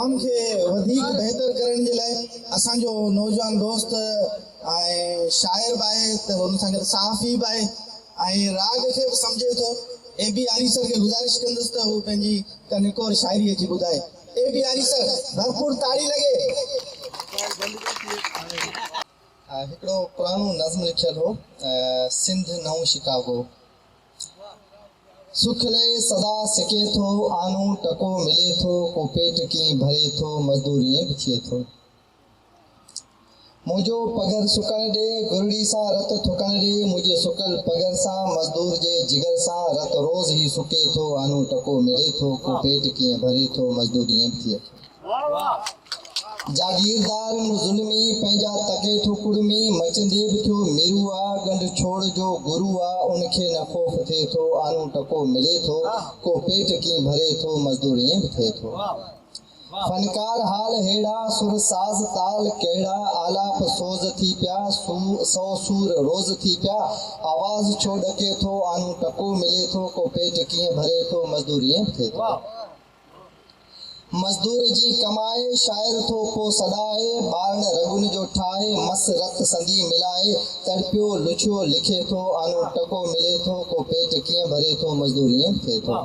क़ौम खे वधीक बहितर करण जे लाइ असांजो नौजवान दोस्त ऐं शाइर बि आहे त हुन सां गॾु सहाफ़ी बि आहे ऐं राग खे बि सम्झे थो। ए बी आरी सर खे गुज़ारिश कंदुसि त हू पंहिंजी हिक और शाइरी अची ॿुधाए। ए बी आरी सर, भरपूर ताड़ी लॻे। हिकिड़ो पुराणो नज़्म लिखियल हो, सिंध नओं शिकागो। सुख लहे सदा सिके थो, आनो टको मिले थो, को पेट कीअं भरे थो, मज़दूर ईअं बि थिए थो। मुंहिंजो पघर सुकण ॾे, गुरड़ी सां रत थुकण ॾे, मुंहिंजे सुकल पघर सां, मज़दूर जे जिगर सां, रत रोज़ ई सुके थो, आनो टको मिले थो, को पेट कीअं भरे थो, मज़दूर ईअं बि थिए थो। जागीरदार ज़ुल्मी पंहिंजा तके थो कुड़मी, मचंदे बि थियो मिरू आ, गंढ छोड़ जो गुरू आ, उनखे न ख़ौफ़ थिए थो, आनो टको मिले थो, को पेट कीअं भरे थो, मज़दूर ईअं बि थिए थो। फनकार हाल हेड़ा, सुर साज़ ताल कहिड़ा, आलाप सोज़ थी पिया, सौ सूर रोज़ थी पिया, आवाज़ छो ॾके थो, आनो टको मिले थो, को पेट कीअं भरे थो, मज़दूर ईअं बि थिए थो। मज़दूर जी कमाए, शाइर थो को सॾाए, ॿारन रगुन जो ठाहे, मस रत संदी मिलाए, तड़पियो लुछियो लिखे थो, आनो टको मिले थो, को पेट कीअं भरे थो, मज़दूर ईअं बि थिए थो।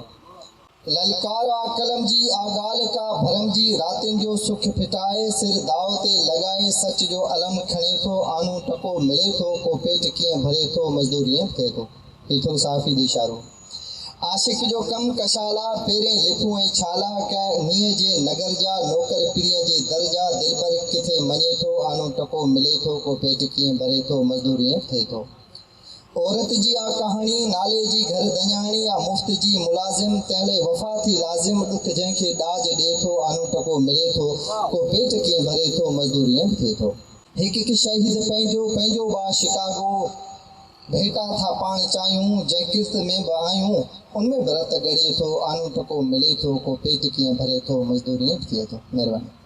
ललकार आ कलम जी, आगाल का भरम जी, रातिन जो सुख फिटाए, सिर दाव ते लॻाए, सच जो अलम खणे थो, आनो टको मिले थो, को पेट कीअं भरे थो, मज़दूर ईअं बि थिए थो। हीथो साफ़ी जो इशारो। आशिक जो कम कशाला, पेरें लिफूं ऐं छाला, कंहिं नीअ जे नगर जा, नौकर पीरीअ जे दर जा, दिलबर किथे मञे थो, आनो टको मिले थो, को पेट कीअं भरे थो, मज़दूर ईअं थिए थो। औरत जी आ कहाणी, नाले जी घर दञाणी, आ मुफ़्त जी मुलाज़िम, तंहिं वफ़ा थी लाज़िम, ॾुख जंहिंखे ॾाज ॾिए थो, आनो टको मिले थो, को पेट कीअं भरे थो, मज़दूर ईअं थिए थो। हिकु शहीद पंहिंजो बा शिकागो, भेटा था पाण चाहियूं, जंहिं किर्त में बि आहियूं, उनमें बि रत ॻड़े थो, आनो टको मिले थो, को पेट कीअं भरे थो, मज़दूर ईअं थिए थो। महिरबानी।